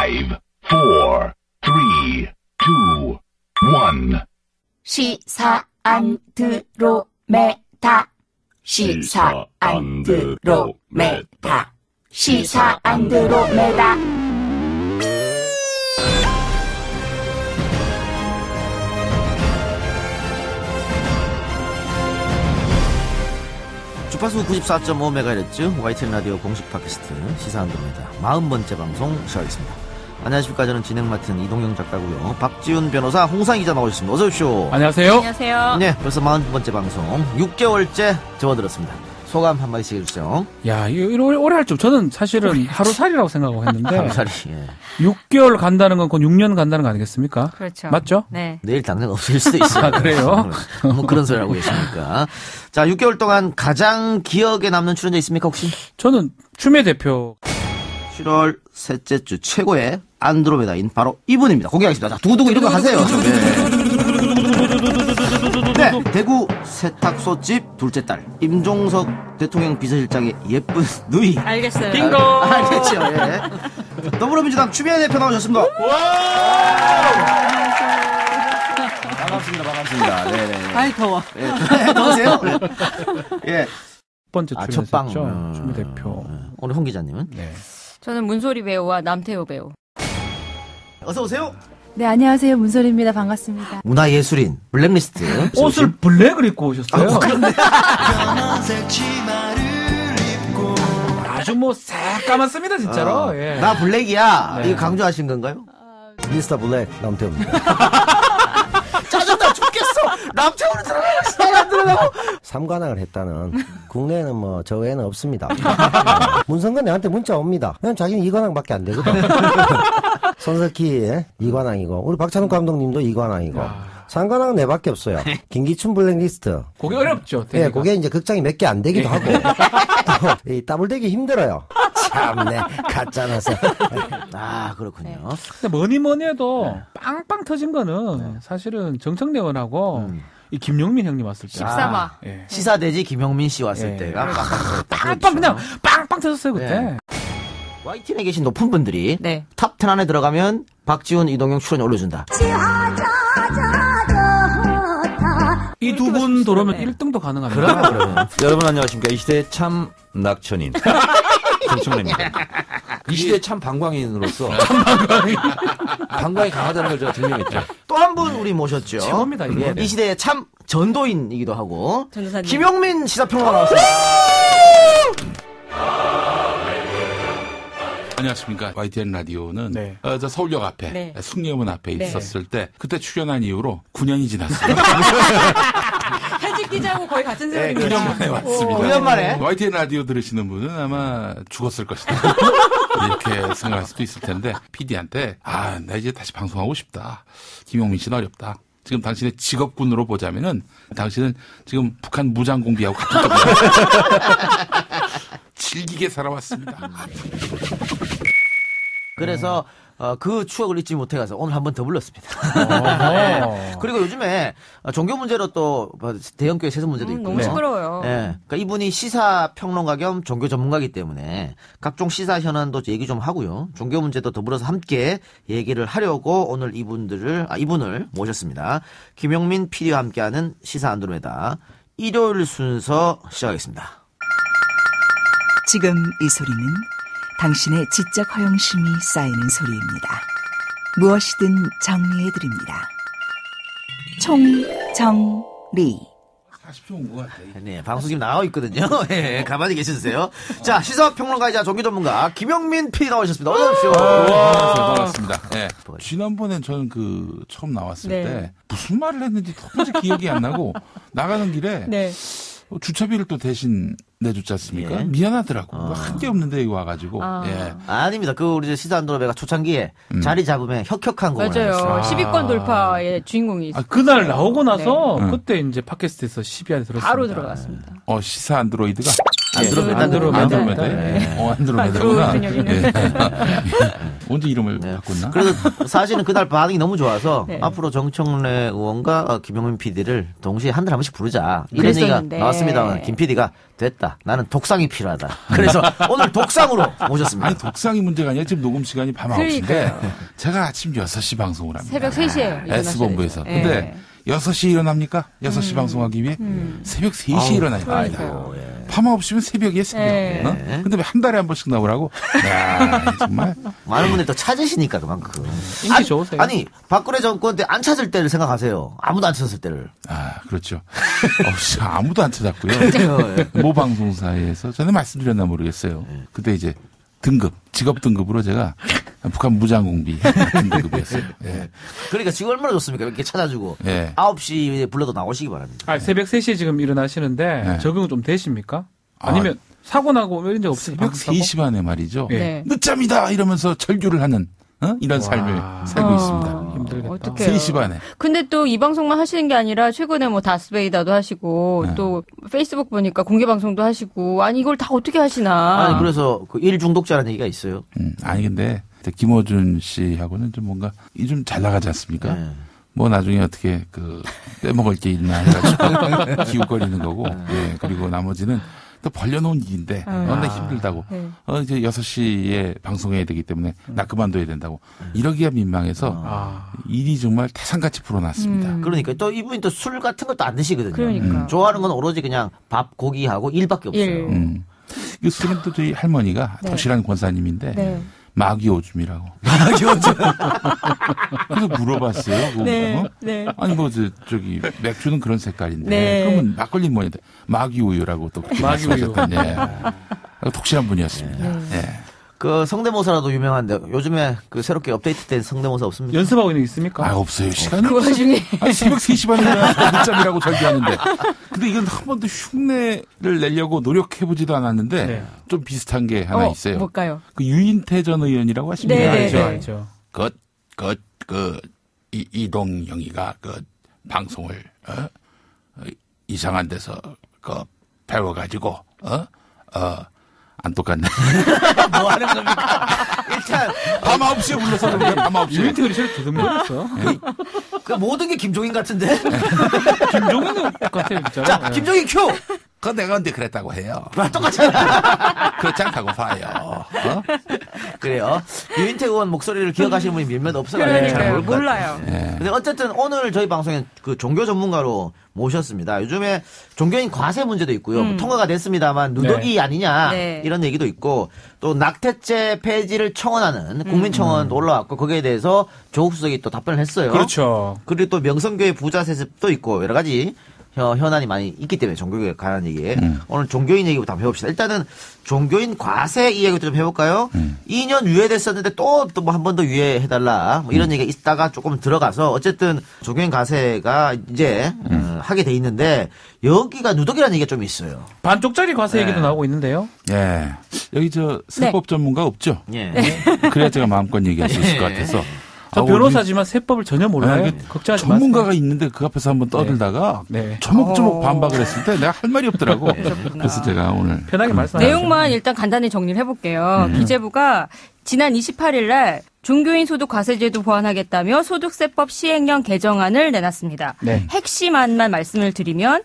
1. 시사 안드로메다. 시사 안드로메다. 시사 안드로메다. 주파수 94.5MHz YTN 라디오 공식 팟캐스트 시사 안드로메다 40번째 방송 시작하겠습니다. 안녕하십니까. 저는 진행 맡은 이동영 작가고요. 박지훈 변호사, 홍상 기자 나오셨습니다. 어서 오십시오. 안녕하세요. 안녕하세요. 네, 벌써 40번째 방송 6개월째 접어들었습니다. 소감 한마디씩 해주세요. 야, 이거 오래 할 줄. 저는 사실은 하루살이라고 생각하고 했는데. 하루살이. 예. 6개월 간다는 건 곧 6년 간다는 거 아니겠습니까? 그렇죠. 맞죠? 네. 내일 당장 없을 수도 있어요. 아, 그래요? 뭐 그런 소리 하고 계십니까? 자, 6개월 동안 가장 기억에 남는 출연자 있습니까, 혹시? 저는 추미애 대표. 7월 셋째 주 최고의 안드로메다인 바로 이분입니다. 공개하겠습니다. 자, 두고두고 이런 거 하세요. 네. 네. 대구 세탁소집 둘째 딸 임종석 대통령 비서실장의 예쁜 누이. 알겠어요. 빙고! 알겠죠. 예. 더불어민주당 추미애 대표 나오셨습니다. 반갑습니다. 반갑습니다. 네네. 아이 더워. 예. 더우세요? 예. 첫 번째 첫방. 출연했죠. 추미애 대표. 오늘 홍 기자님은? 네. 저는 문소리 배우와 남태호 배우. 어서 오세요. 네, 안녕하세요. 문소리입니다. 반갑습니다. 문화예술인 블랙리스트. 옷을 블랙을 입고 오셨어요. 아주 뭐 새까맣습니다, 진짜로. 예. 나 블랙이야. 네. 이거 강조하신 건가요? 미스터 블랙 남태우입니다. 짜증나 죽겠어. 남태우는 들어가고 싶어. 안 들어가고. 삼관왕을 했다는 국내에는 뭐 저 외에는 없습니다. 문성근 내한테 문자 옵니다. 그냥 자기는 이관왕밖에 안 되거든. 손석희 이관왕이고 우리 박찬욱 감독님도 이관왕이고 삼관왕은 내밖에 없어요. 김기춘 블랙리스트. 그게 어렵죠. 예, 네, 그게 이제 극장이 몇 개 안 되기도 하고 또 이 더블되기 힘들어요. 참네 가짜나서. 아 그렇군요. 근데 뭐니 해도 빵빵 터진 거는 사실은 정청래원하고 이 김용민 형님 왔을 때. 13화. 예. 시사대지 김용민 씨 왔을 예. 때가 빵빵 그냥 빵빵 터졌어요 그때. 네. YTN에 계신 높은 분들이 네. 탑10 안에 들어가면 박지훈, 이동영 출연이 올려준다. 이 두 분 들어오면 1등도 가능합니다. 그러면 여러분 안녕하십니까. 이 시대의 참 낙천인 정청래입니다. 이 시대의 참 방광인으로서 방광이 강하다는 걸 제가 증명했죠. 또 한 분 우리 모셨죠. 최고입니다, 이거. 예, 이 시대의 참 전도인이기도 하고 전도사님. 김용민 시사평론가 나왔습니다. 안녕하십니까. YTN 라디오는 네. 저 서울역 앞에 네. 숭례문 앞에 네. 있었을 때 그때 출연한 이후로 9년이 지났습니다. 현직 기자하고 거의 같은 네, 세월입니다. 9년 만에 왔습니다. 9년 만에? YTN 라디오 들으시는 분은 아마 죽었을 것이다. 이렇게 생각할 수도 있을 텐데 PD한테 나 이제 다시 방송하고 싶다. 김용민 씨는 어렵다. 지금 당신의 직업군으로 보자면은 당신은 지금 북한 무장 공비하고 같은 급이다. 즐기게 살아왔습니다. 그래서 그 추억을 잊지 못해가서 오늘 한번 더 불렀습니다. 그리고 요즘에 종교 문제로 또 대형교회 세습 문제도 있고 너무 시끄러워요. 예, 그러니까 이분이 시사 평론가 겸 종교 전문가이기 때문에 각종 시사 현안도 얘기 좀 하고요. 종교 문제도 더불어서 함께 얘기를 하려고 오늘 이분을 모셨습니다. 김용민 PD와 함께하는 시사 안드로메다 일요일 순서 시작하겠습니다. 지금 이 소리는 당신의 지적 허영심이 쌓이는 소리입니다. 무엇이든 정리해드립니다. 총정리. 40초 온 것 같아. 네, 방송 지금 나와 있거든요. 네, 가만히 계셔주세요. 자, 시사평론가이자 종교 전문가 김용민 PD 나오셨습니다. 어서 오십시오. 반갑습니다. 네. 지난번엔 저는 처음 나왔을 네. 때 무슨 말을 했는지 도무지 기억이 안 나고 나가는 길에 네. 주차비를 또 대신 내줬지 않습니까? 예. 미안하더라고. 한 게 없는데 이거 와가지고. 예. 아닙니다. 우리 시사 안드로메가 초창기에 자리 잡으면 혁혁한 곡을 맞아요. 하셨어요. 10위권 돌파의 주인공이 있어요. 그날 나오고 나서 네. 그때 이제 팟캐스트에서 10위 안에 들었습니다. 바로 들어갔습니다. 시사 안드로이드가 안드로메다. 안드로메다구나. 근육이네. 언제 이름을 바꿨나? 그래서 사실은 그날 반응이 너무 좋아서 네. 앞으로 정청래 의원과 김용민 PD를 동시에 한 달에 한 번씩 부르자. 이런 얘기가 그랬었는데. 나왔습니다. 김 PD가 됐다. 나는 독상이 필요하다. 그래서 오늘 독상으로 모셨습니다. 아니 독상이 문제가 아니라 지금 녹음 시간이 밤 9시인데 그러니까요. 제가 아침 6시 방송을 합니다. 새벽 3시에 S본부에서. 일어나셔야 근데 돼요. 6시에 일어납니까? 6시 방송하기 위해 새벽 3시에 일어나야 됩니다. 밤 9시면 새벽이에요, 새벽. 네. 어? 근데 왜 한 달에 한 번씩 나오라고? 야, 정말. 많은 분들이 또 찾으시니까 그만큼. 인기 좋으세요. 아니 박근혜 정권 때 안 찾을 때를 생각하세요. 아무도 안 찾았을 때를. 아, 그렇죠. 아무도 안 찾았고요. 모 방송사에서 전에 말씀드렸나 모르겠어요. 그때 이제 직업 등급으로 제가 북한 무장공비 등급이었어요. 예. 그러니까 지금 얼마나 좋습니까? 이렇게 찾아주고. 예. 9시에 불러도 나오시기 바랍니다. 아, 새벽 3시에 지금 일어나시는데 네. 적응 좀 되십니까? 아니면 사고 나고 이런 적 없어요? 새벽 3시 반에 말이죠. 네. 늦잠이다 이러면서 절규를 하는 이런 삶을 살고 있습니다. 힘들겠다. 어떡해요. 3시 반에. 근데 또 이 방송만 하시는 게 아니라 최근에 뭐 다스베이다도 하시고 네. 또 페이스북 보니까 공개 방송도 하시고 아니 이걸 다 어떻게 하시나. 아니 그래서 그 일 중독자라는 얘기가 있어요. 아니 근데 김어준 씨하고는 좀 뭔가 좀 잘 나가지 않습니까? 네. 뭐 나중에 어떻게 빼먹을 게 있나 해가지고 기웃거리는 거고. 예, 그리고 나머지는 또 벌려놓은 일인데 나 힘들다고. 네. 이제 6시에 방송해야 되기 때문에 나 그만둬야 된다고. 이러기가 민망해서 일이 정말 태산같이 불어났습니다. 그러니까 또 이분이 또 술 같은 것도 안 드시거든요. 그러니까. 좋아하는 건 오로지 그냥 밥, 고기하고 일밖에 없어요. 일. 이 술은 또 저희 할머니가 도실한 권사님인데 네. 마귀 오줌이라고. 그래서 물어봤어요. 그거. 네. 네. 아니 저기 맥주는 그런 색깔인데 네. 그러면 막걸리 뭐인데 마귀 우유라고 또 그렇게 마귀 우유. 말씀하셨던 독실한 분이었습니다. 예. 그 성대모사라도 유명한데 요즘에 그 새롭게 업데이트된 성대모사 없습니까? 연습하고 있는 게 있습니까? 아 없어요. 시간이 그 와중에 아니, 새벽 3시 반에 일어나서 늦잠이라고 절규하는데. 근데 이건 한 번도 흉내를 내려고 노력해보지도 않았는데 네. 좀 비슷한 게 하나 있어요. 뭘까요? 그 유인태 전 의원이라고 하십니까? 네. 알죠, 알죠. 이동영이가 방송을 이상한 데서 배워가지고 안 똑같네. 뭐 하는 겁니까? 일단 밤 9시에 불러서 그런데 밤 9시에. 유인태 그러셔도 더듬거렸어. 그 모든 게 김종인 같은데. 김종인은 똑같아요, 진짜로. 자, 예. 김종인 큐. 그건 내가 언제 그랬다고 해요. 똑같잖아. 그렇지 않다고 봐요. 그래요. 유인태 의원 목소리를 기억하시는 분이 몇몇 없어요. 그러니까요. 몰라요. 근데 어쨌든 오늘 저희 방송에 그 종교 전문가로 모셨습니다. 요즘에 종교인 과세 문제도 있고요. 뭐 통과가 됐습니다만 누더기 아니냐 네. 이런 얘기도 있고 또 낙태죄 폐지를 청원하는 국민청원도 올라왔고 거기에 대해서 조국 수석이 또 답변을 했어요. 그렇죠. 그리고 또 명성교회 부자 세습도 있고 여러 가지 현안이 많이 있기 때문에 종교에 관한 얘기에 오늘 종교인 얘기부터 한번 해봅시다. 일단은 종교인 과세 이 얘기부터 좀 해볼까요? 2년 유예됐었는데 또 뭐 한 번 더 유예해달라 뭐 이런 얘기가 있다가 조금 들어가서 어쨌든 종교인 과세가 이제 하게 돼 있는데 여기가 누더기라는 얘기가 좀 있어요. 반쪽짜리 과세 네. 얘기도 나오고 있는데요. 예. 여기 세법 전문가 없죠? 예. 그래야 제가 마음껏 얘기할 수 있을 것 같아서. 저 변호사지만 세법을 전혀 몰라요. 걱정하지 마세요. 전문가가 있는데 그 앞에서 한번 떠들다가 네. 조목조목 반박을 했을 때 내가 할 말이 없더라고. 그래서 제가 오늘 편하게 말씀하세요. 내용만 일단 간단히 정리를 해볼게요. 기재부가 지난 28일 날 종교인 소득 과세제도 보완하겠다며 소득세법 시행령 개정안을 내놨습니다. 네. 핵심안만 말씀을 드리면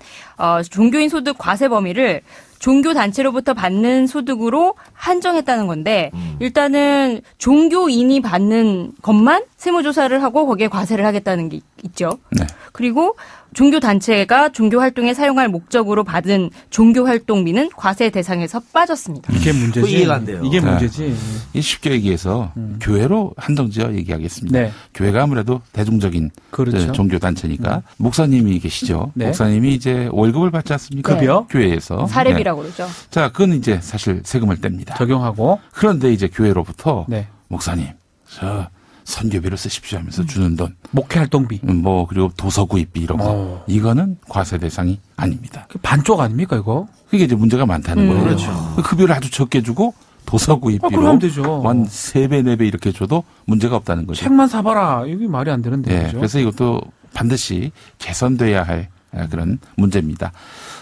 종교인 소득 과세 범위를 종교 단체로부터 받는 소득으로 한정했다는 건데 일단은 종교인이 받는 것만 세무조사를 하고 거기에 과세를 하겠다는 게 있죠. 네. 그리고 종교 단체가 종교 활동에 사용할 목적으로 받은 종교 활동비는 과세 대상에서 빠졌습니다. 이게 문제지. 그 이해가 안 돼요. 이게 네. 문제지. 이 쉽게 얘기해서 교회로 한정지어 얘기하겠습니다. 네. 교회가 아무래도 대중적인 그렇죠. 종교 단체니까 목사님이 계시죠. 네. 목사님이 이제 월급을 받지 않습니까? 급여? 교회에서. 사례비라고 그러죠. 네. 자, 그건 이제 사실 세금을 뗍니다. 적용하고. 그런데 이제 교회로부터 네. 목사님, 저 선교비로 쓰십시오 하면서 주는 돈, 목회 활동비. 뭐 그리고 도서 구입비 이런 거, 어. 이거는 과세 대상이 아닙니다. 그 반쪽 아닙니까 이거? 그게 이제 문제가 많다는 거예요. 그렇죠. 급여를 아주 적게 주고 도서 구입비로 그러면 되죠. 한 3배, 4배 이렇게 줘도 문제가 없다는 거죠. 책만 사봐라. 이게 말이 안 되는데. 예, 그죠? 그래서 이것도 반드시 개선돼야 할 그런 문제입니다.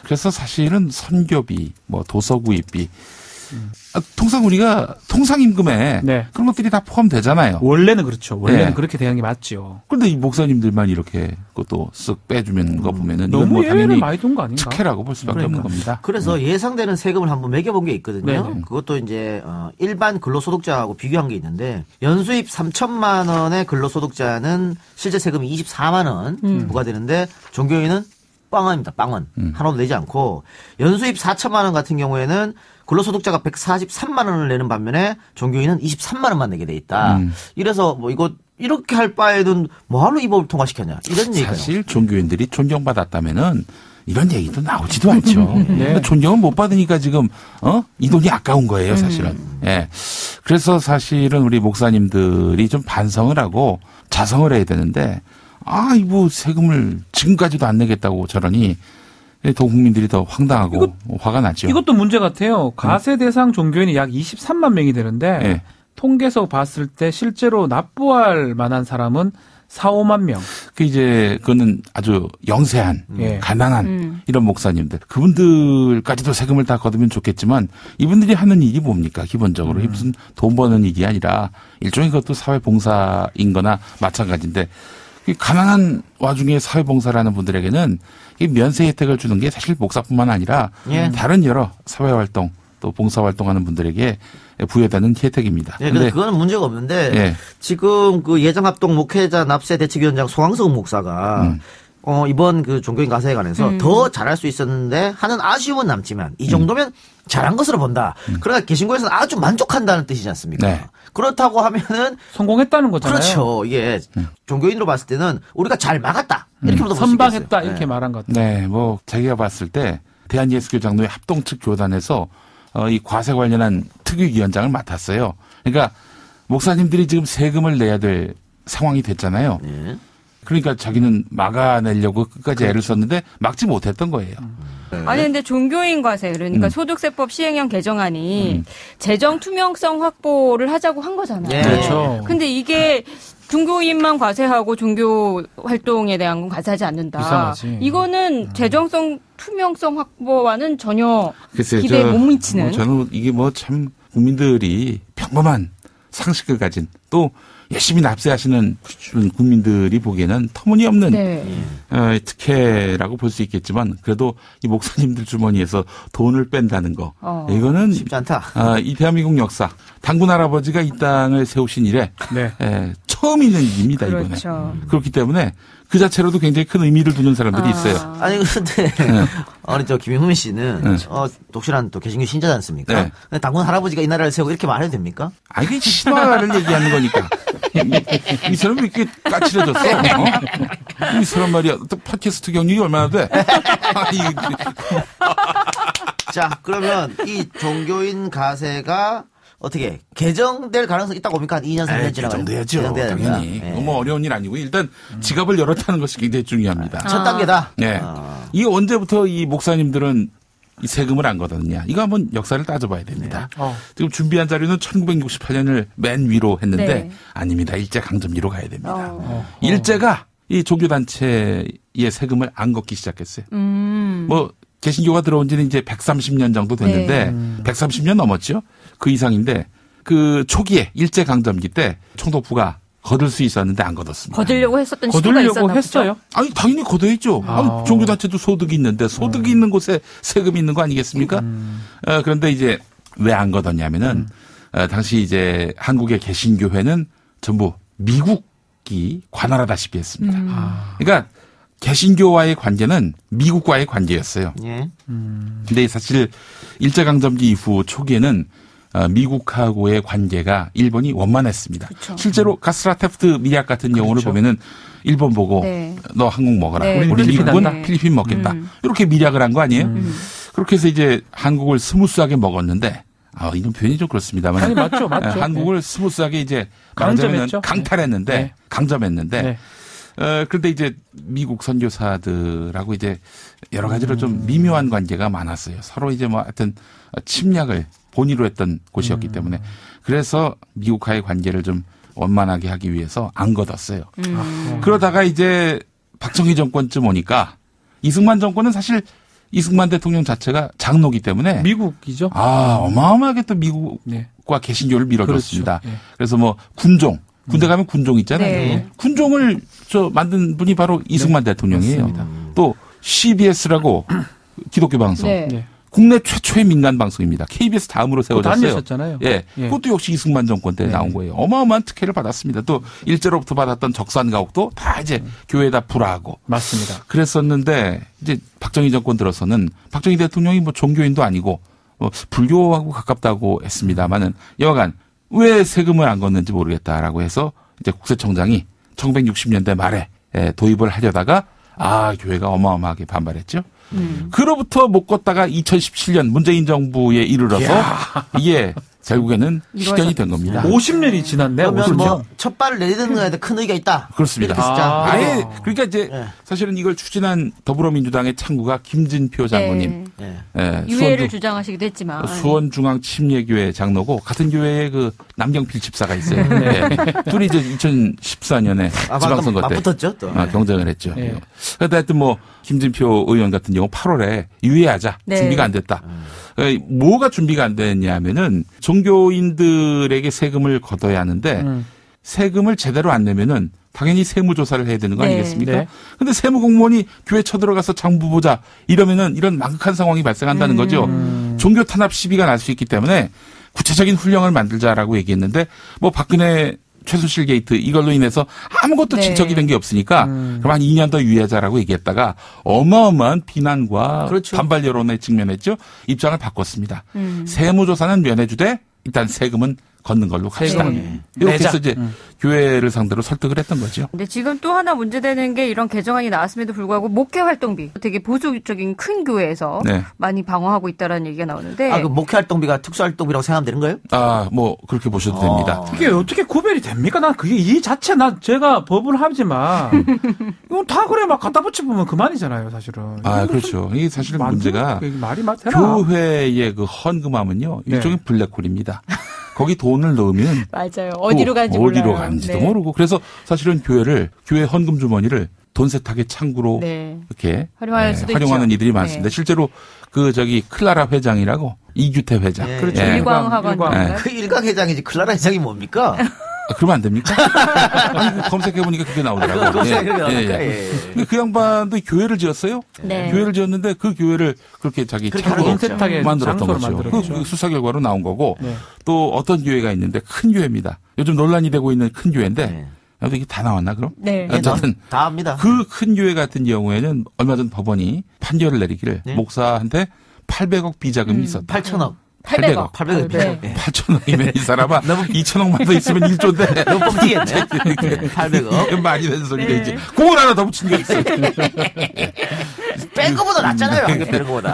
그래서 사실은 선교비, 뭐 도서구입비, 통상 우리가 통상임금에 네. 그런 것들이 다 포함되잖아요. 원래는 그렇죠. 원래는 네. 그렇게 대응이 맞죠. 그런데 이 목사님들만 이렇게 그것도 쓱 빼주면 거 보면은 이건 너무 뭐 예외를 당연히 많이 둔 거 아닌가? 특혜라고 볼 수밖에 없는 겁니다. 그래서 예상되는 세금을 한번 매겨본 게 있거든요. 네네. 그것도 이제 일반 근로소득자하고 비교한 게 있는데 연수입 3천만 원의 근로소득자는 실제 세금이 24만 원 부과되는데 종교인은 빵원입니다. 빵원. 하나도 내지 않고 연수입 4천만 원 같은 경우에는 근로소득자가 143만 원을 내는 반면에 종교인은 23만 원만 내게 돼 있다. 이래서 뭐 이거 이렇게 할 바에는 뭐하러 이 법을 통과시켰냐 이런 얘기가요. 사실 종교인들이 존경받았다면은 이런 얘기도 나오지도 않죠. 근데 존경을 못 받으니까 지금 이 돈이 아까운 거예요, 사실은. 예. 그래서 사실은 우리 목사님들이 좀 반성을 하고 자성을 해야 되는데 이거 세금을 지금까지도 안 내겠다고 저러니 더 국민들이 더 황당하고 화가 나죠. 이것도 문제 같아요. 가세 대상 종교인이 약 23만 명이 되는데 네. 통계서 봤을 때 실제로 납부할 만한 사람은 4, 5만 명. 그거는 아주 영세한, 가난한 이런 목사님들. 그분들까지도 세금을 다 거두면 좋겠지만 이분들이 하는 일이 뭡니까? 기본적으로 무슨 돈 버는 일이 아니라 일종의 그것도 사회봉사인 거나 마찬가지인데 가난한 와중에 사회봉사라는 분들에게는 이 면세 혜택을 주는 게 사실 목사뿐만 아니라 다른 여러 사회활동 또 봉사활동하는 분들에게 부여되는 혜택입니다. 네, 근데 그거는 문제가 없는데 예. 지금 그 예정합동 목회자 납세 대책위원장 송항석 목사가 이번 그 종교인 가세에 관해서 더 잘할 수 있었는데 하는 아쉬움은 남지만 이 정도면 잘한 것으로 본다. 그러나 개신교에서는 아주 만족한다는 뜻이지 않습니까? 네. 그렇다고 하면은 성공했다는 거잖아요. 그렇죠. 이게 종교인으로 봤을 때는 우리가 잘 막았다. 이렇게 볼수 선방했다 있겠어요. 이렇게 말한 것 같아요. 네, 뭐 자기가 봤을 때 대한예수교장로회 합동 측 교단에서 이 과세 관련한 특위위원장을 맡았어요. 그러니까 목사님들이 지금 세금을 내야 될 상황이 됐잖아요. 네. 그러니까 자기는 막아내려고 끝까지 애를 썼는데 막지 못했던 거예요. 아니 근데 종교인 과세 그러니까 소득세법 시행령 개정안이 재정 투명성 확보를 하자고 한 거잖아요. 네. 그렇죠. 근데 이게 종교인만 과세하고 종교 활동에 대한 건 과세하지 않는다. 이상하지. 이거는 재정성 투명성 확보와는 전혀 글쎄요, 기대에 못 미치는. 저는 이게 뭐 참 국민들이 평범한 상식을 가진 또 열심히 납세하시는 국민들이 보기에는 터무니없는 네. 특혜라고 볼 수 있겠지만 그래도 이 목사님들 주머니에서 돈을 뺀다는 거 이거는 쉽지 않다. 이 대한민국 역사 당군 할아버지가 이 땅을 세우신 이래 네. 처음 있는 일입니다. 그렇죠. 이번에. 그렇기 때문에 그 자체로도 굉장히 큰 의미를 두는 사람들이 있어요. 아니 근데 아니 저 김용민 씨는 독실한 또 개신교 신자지 않습니까? 네. 근데 당군 할아버지가 이 나라를 세우고 이렇게 말해도 됩니까? 아, 이게 신화를 얘기하는 거니까. 이 사람 왜 이렇게 까칠해졌어? 이 사람 말이야. 또 팟캐스트 경력이 얼마나 돼? 자, 그러면 이 종교인 가세가 어떻게 개정될 가능성이 있다고 봅니까? 한 2년, 3년 지나가면. 개정돼야죠. 당연히. 뭐 어려운 일 아니고 일단 지갑을 열었다는 것이 굉장히 중요합니다. 첫 단계다. 네. 이 언제부터 이 목사님들은 이 세금을 안 걷었냐. 이거 한번 역사를 따져봐야 됩니다. 지금 준비한 자료는 1968년을 맨 위로 했는데 네. 아닙니다. 일제강점기로 가야 됩니다. 일제가 이 종교단체의 세금을 안 걷기 시작했어요. 뭐 개신교가 들어온 지는 이제 130년 정도 됐는데 130년 넘었죠. 그 이상인데 그 초기에 일제강점기 때 총독부가 거둘 수 있었는데 안 거뒀습니다. 거두려고 했었던 시도가 있었나 거두려고 했어요? 아니 당연히 거둬야죠. 종교단체도 소득이 있는데 소득이 있는 곳에 세금이 있는 거 아니겠습니까? 그런데 이제 왜 안 거뒀냐면은 당시 이제 한국의 개신교회는 전부 미국이 관할하다시피 했습니다. 그러니까 개신교와의 관계는 미국과의 관계였어요. 예. 근데 사실 일제강점기 이후 초기에는 미국하고의 관계가 일본이 원만했습니다. 그쵸. 실제로 가스라 테프트 미약 같은 경우를 보면은 일본 보고 네. 너 한국 먹어라. 네. 우리 필리핀 미국은 한다. 필리핀 먹겠다. 이렇게 미약을 한 거 아니에요? 그렇게 해서 이제 한국을 스무스하게 먹었는데 이런 표현이 좀 그렇습니다만 아니 맞죠, 맞죠. 한국을 스무스하게 이제 강점했죠. 강탈했는데 네. 강점했는데 네. 그런데 이제 미국 선교사들하고 이제 여러 가지로 좀 미묘한 관계가 많았어요. 서로 이제 뭐 하여튼 침략을 본의로 했던 곳이었기 때문에 그래서 미국과의 관계를 좀 원만하게 하기 위해서 안 걷었어요. 그러다가 이제 박정희 정권쯤 오니까 이승만 정권은 사실 이승만 대통령 자체가 장로기 때문에 미국이죠. 어마어마하게 또 미국과 네. 개신교를 밀어줬습니다. 그렇죠. 네. 그래서 뭐 군종, 군대 가면 군종 있잖아요. 네. 군종을 만든 분이 바로 이승만 대통령이에요. 맞습니다. 또 CBS라고 기독교 방송. 네. 네. 국내 최초의 민간 방송입니다. KBS 다음으로 세워졌어요. 다녔었잖아요. 예. 예. 그것도 역시 이승만 정권 때 네. 나온 거예요. 어마어마한 특혜를 받았습니다. 또 일제로부터 받았던 적산가옥도 다 이제 교회에다 불화하고. 맞습니다. 그랬었는데 이제 박정희 정권 들어서는 박정희 대통령이 뭐 종교인도 아니고 불교하고 가깝다고 했습니다만은 여하간 왜 세금을 안 걷는지 모르겠다라고 해서 이제 국세청장이 1960년대 말에 도입을 하려다가 교회가 어마어마하게 반발했죠. 그로부터 못 걷다가 2017년 문재인 정부에 이르러서 이게 결국에는 실현이 된 겁니다. 50년이 지났네요. 그러면 50년. 뭐 첫 발을 내딛는 거에 큰 의의가 있다. 그렇습니다. 이렇게 쓰자. 아예 그러니까 이제 사실은 이걸 추진한 더불어민주당의 창구가 김진표 장로님, 유해를 주장하시기도 했지만 수원중앙침례교회 장로고 같은 교회에 그 남경 필집사가 있어요. 둘이 이제 2014년에 지방선거 때 맞붙었죠. 또. 경쟁을 했죠. 네. 그런데 하여튼 뭐 김진표 의원 같은 경우 8월에 유예하자 네. 준비가 안 됐다. 뭐가 준비가 안 됐냐면은 종교인들에게 세금을 걷어야 하는데 세금을 제대로 안 내면은 당연히 세무조사를 해야 되는 거 네. 아니겠습니까? 네. 근데 세무공무원이 교회 쳐들어가서 장부 보자 이러면은 이런 망극한 상황이 발생한다는 거죠. 종교 탄압 시비가 날 수 있기 때문에 구체적인 훈령을 만들자라고 얘기했는데 뭐 박근혜 최순실 게이트 이걸로 인해서 아무것도 네. 진척이 된 게 없으니까 그럼 한 2년 더 유예하자라고 얘기했다가 어마어마한 비난과 그렇죠. 반발 여론에 직면했죠. 입장을 바꿨습니다. 세무조사는 면해주되 일단 세금은 걷는 걸로 갑시다. 세금은 이렇게 내자. 해서 이제 교회를 상대로 설득을 했던 거죠. 근데 지금 또 하나 문제되는 게 이런 개정안이 나왔음에도 불구하고 목회 활동비 되게 보수적인 큰 교회에서 네. 많이 방어하고 있다라는 얘기가 나오는데 그 목회 활동비가 특수 활동비라고 생각하면 되는 거예요? 뭐 그렇게 보셔도 됩니다. 이게 어떻게 구별이 됩니까? 난 그게 이 자체 제가 법을 하지만 이건 다 그래 막 갖다 붙여보면 그만이잖아요, 사실은. 그렇죠. 이게 사실은 문제가 이게 말이 되나? 교회의 그 헌금하면요 일종의 블랙홀입니다. 거기 돈을 넣으면 맞아요. 어디로 가는지 몰라요. 어디로 가는지도 네. 모르고 그래서 사실은 교회 헌금 주머니를 돈 세탁의 창구로 네. 이렇게 활용할 수도 활용하는 있죠. 이들이 많습니다. 네. 실제로 클라라 회장이라고 이규태 회장. 네. 그렇죠. 예. 일광학원. 그 일각 회장이지 클라라 회장이 뭡니까? 그러면 안 됩니까? 아니, 검색해보니까 그게 나오더라고요. 근데 그 양반도 교회를 지었어요. 네. 교회를 지었는데 그 교회를 그렇게 자기 창구로 인쇄탁의 만들었던 장소로 거죠. 만들었죠. 그 수사 결과로 나온 거고 네. 또 어떤 교회가 있는데 큰 교회입니다. 요즘 논란이 되고 있는 큰 교회인데 나도 이게 다 나왔나 그럼? 네. 어쨌든 다 합니다. 그 큰 교회 같은 경우에는 얼마 전 법원이 판결을 내리기를 목사한테 800억 비자금이 있었다. 8천억. 800억. 800억 비자금. 네. 8천억이면 이 사람아 2천억만 더 있으면 1조인데 너무 뻥튀겠네. 800억. 말이 되는 소리가 이제 그걸 하나 더 붙인 게 있어요. 뺀 거보다 낫잖아요. 뺀 거보다.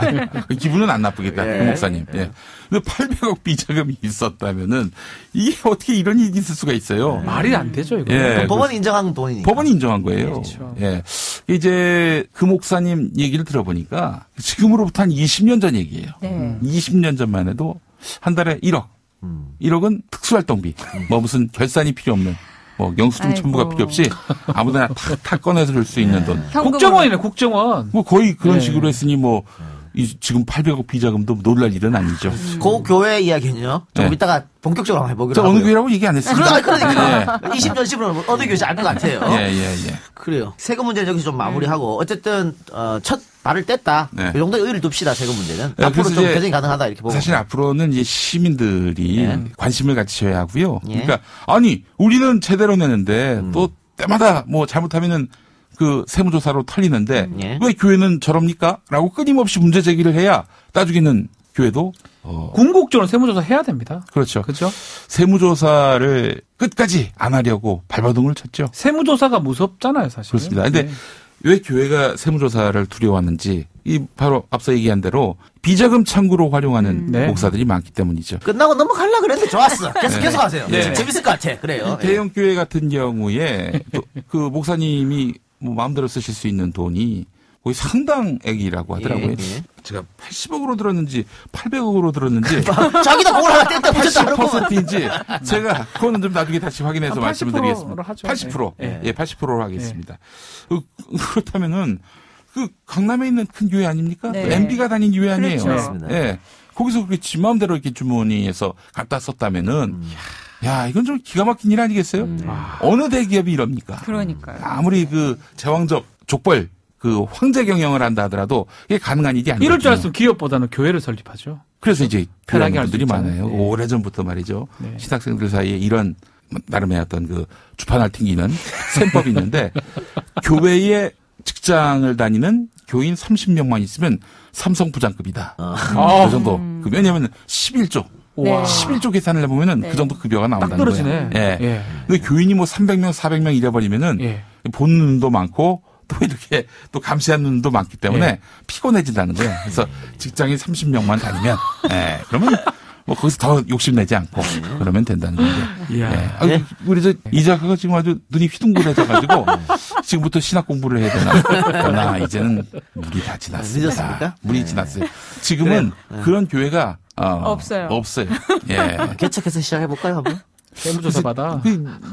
기분은 안 나쁘겠다, 예. 그 목사님. 예. 근데 800억 비자금이 있었다면은 이게 어떻게 이런 일이 있을 수가 있어요. 말이 안 되죠, 이거. 예. 법원이 인정한 돈이니까. 법원이 인정한 거예요. 그렇죠. 예. 이제 그 목사님 얘기를 들어보니까 지금으로부터 한 20년 전 얘기예요. 네. 20년 전만 해도 한 달에 1억. 1억은 특수활동비. 뭐 무슨 결산이 필요 없는. 뭐 영수증 아이고. 첨부가 필요 없이 아무데나 탁탁 꺼내서 줄 수 있는 돈. 현금으로. 국정원이네, 국정원. 뭐 거의 그런 네. 식으로 했으니 뭐 지금 800억 비자금도 놀랄 일은 아니죠. 그 교회 이야기는요. 조금 네. 이따가 본격적으로 한번 해보기로 저 하고요. 어느 교회라고 얘기 안 했습니다. 그러니까. 20전십으로 어느 교회인지 알 것 같아요. 예. 그래요. 세금 문제는 여기서 좀 마무리하고 어쨌든 첫 발을 뗐다. 네. 이 정도 의의를 둡시다. 세금 문제는. 네, 앞으로 그래서 좀 이제 개정이 가능하다 이렇게 보고. 사실 앞으로는 이제 시민들이 예. 관심을 가지셔야 하고요. 예. 그러니까 아니 우리는 제대로 내는데 또 때마다 뭐 잘못하면은 그 세무조사로 털리는데 예. 왜 교회는 저럽니까? 라고 끊임없이 문제 제기를 해야 나중에는 교회도 궁극적으로 세무조사 해야 됩니다. 그렇죠. 그렇죠? 세무조사를 끝까지 안 하려고 발버둥을 쳤죠. 세무조사가 무섭잖아요, 사실. 그렇습니다. 근데 왜 교회가 세무조사를 두려워하는지 이 바로 앞서 얘기한 대로 비자금 창구로 활용하는 네. 목사들이 많기 때문이죠. 끝나고 넘어가려고 그랬는데 좋았어. 계속 하세요. 예. 재밌을 것 같아. 그래요. 예. 대형 교회 같은 경우에 또 그 목사님이 뭐 마음대로 쓰실 수 있는 돈이 거의 상당액이라고 하더라고요. 예. 제가 80억으로 들었는지 800억으로 들었는지 자기도 그걸 하나 뗐다 붙였다 그러고. 80%인지 제가 그거는 좀 나중에 다시 확인해서 한 말씀을 80% 로 드리겠습니다. 하죠. 80%. 예. 예, 80%로 하겠습니다. 그렇다면은 그 강남에 있는 큰 교회 아닙니까? 네. MB가 다닌 교회 아니에요. 그렇죠. 맞습니다. 예. 거기서 그렇게 지 마음대로 이렇게 주머니에서 갖다 썼다면은 야, 이건 좀 기가 막힌 일 아니겠어요? 어느 대기업이 이럽니까? 그러니까요. 아무리 그 제왕적 족벌 그 황제 경영을 한다 하더라도 이게 가능한 일이 아니에요. 이럴 줄 알았으면 기업보다는 교회를 설립하죠. 그래서 이제 편하게 그런 할수 분들이 있잖아요. 많아요. 네. 오래전부터 말이죠. 네. 신학생들 사이에 이런 나름의 어떤 그 주판을 튕기는 셈법이 있는데 교회에 직장을 다니는 교인 30명만 있으면 삼성 부장급이다. 그 정도. 왜냐하면 11조. 네. 11조 계산을 해보면은 네. 그 정도 급여가 나온다는 딱 떨어지네. 거예요. 예. 예. 근데 교인이 뭐 300명, 400명 잃어버리면은 예. 보는 눈도 많고 또 이렇게 또 감시하는 눈도 많기 때문에 예. 피곤해진다는 거예요. 그래서 직장인 30명만 다니면, 예, 그러면 뭐 거기서 더 욕심내지 않고 그러면 된다는 건데. 이야. 예. 아유, 우리 이 작가가 지금 아주 눈이 휘둥그레져가지고 지금부터 신학 공부를 해야 되나? 그러나 이제는 물이 다 지났습니다. 늦었습니까? 물이 지났어요. 지금은 그런 교회가 없어요. 없어요. 예. 개척해서 시작해볼까요, 한번? 세무조사 받아.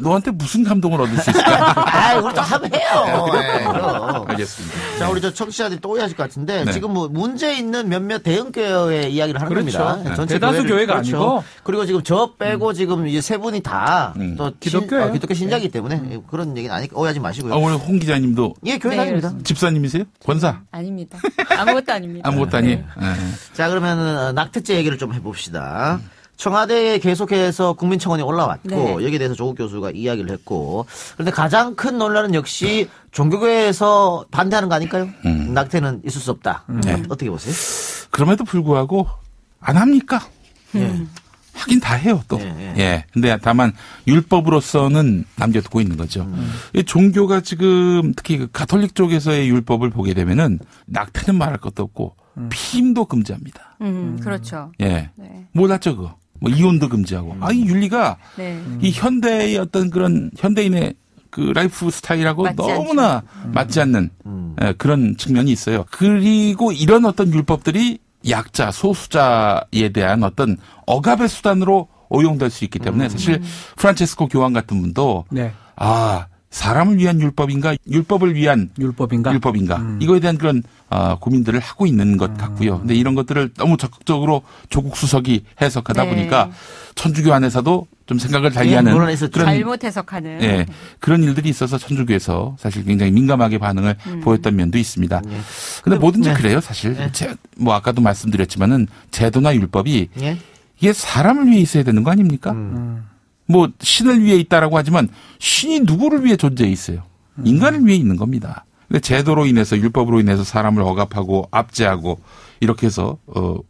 너한테 무슨 감동을 얻을 수 있을까? 아, 우리 또 하면 해요. 네, 그럼. 알겠습니다. 자, 우리 저 청취자들이 또 오해하실 것 같은데, 네. 지금 뭐 문제 있는 몇몇 대형교회 이야기를 하는 그렇죠. 겁니다. 네. 전체 대다수 교회가 그렇죠. 아니고. 그리고 지금 저 빼고 지금 이제 세 분이 다 또 기독교예요. 기독교 신자이기 때문에 그런 얘기는 아니까 오해하지 마시고요. 오늘 홍 기자님도 예, 교회 네, 다닙니다. 그렇습니다. 집사님이세요? 권사? 아닙니다. 아무것도 아닙니다. 아무것도 아니에요. 예. 자, 그러면은 낙태죄 얘기를 좀 해봅시다. 청와대에 계속해서 국민청원이 올라왔고 네. 여기에 대해서 조국 교수가 이야기를 했고 그런데 가장 큰 논란은 역시 종교계에서 반대하는 거 아닐까요? 낙태는 있을 수 없다. 어떻게 보세요? 그럼에도 불구하고 안 합니까? 예. 하긴 다 해요, 또. 예, 예. 근데 다만 율법으로서는 남겨두고 있는 거죠. 이 종교가 지금 특히 그 가톨릭 쪽에서의 율법을 보게 되면은 낙태는 말할 것도 없고 피임도 금지합니다. 그렇죠. 예. 네. 몰랐죠, 그거. 뭐 이혼도 금지하고. 아, 이 윤리가 네. 이 현대의 어떤 그런 현대인의 그 라이프 스타일하고 맞지 너무나 맞지 않는 예, 그런 측면이 있어요. 그리고 이런 어떤 율법들이 약자, 소수자에 대한 어떤 억압의 수단으로 오용될 수 있기 때문에 사실 프란체스코 교황 같은 분도 네. 아, 사람을 위한 율법인가, 율법을 위한 율법인가? 이거에 대한 그런 고민들을 하고 있는 것 같고요. 근데 이런 것들을 너무 적극적으로 조국 수석이 해석하다 네. 보니까 천주교 안에서도 좀 생각을 달리하는 논란이 있었죠. 그런 잘못 해석하는. 예, 그런 일들이 있어서 천주교에서 사실 굉장히 민감하게 반응을 보였던 면도 있습니다. 근데 뭐든지 네. 그래요, 사실. 뭐 아까도 말씀드렸지만은 제도나 율법이 예? 이게 사람을 위해 있어야 되는 거 아닙니까? 뭐 신을 위해 있다라고 하지만 신이 누구를 위해 존재해 있어요? 인간을 위해 있는 겁니다. 근데 제도로 인해서 율법으로 인해서 사람을 억압하고 압제하고 이렇게 해서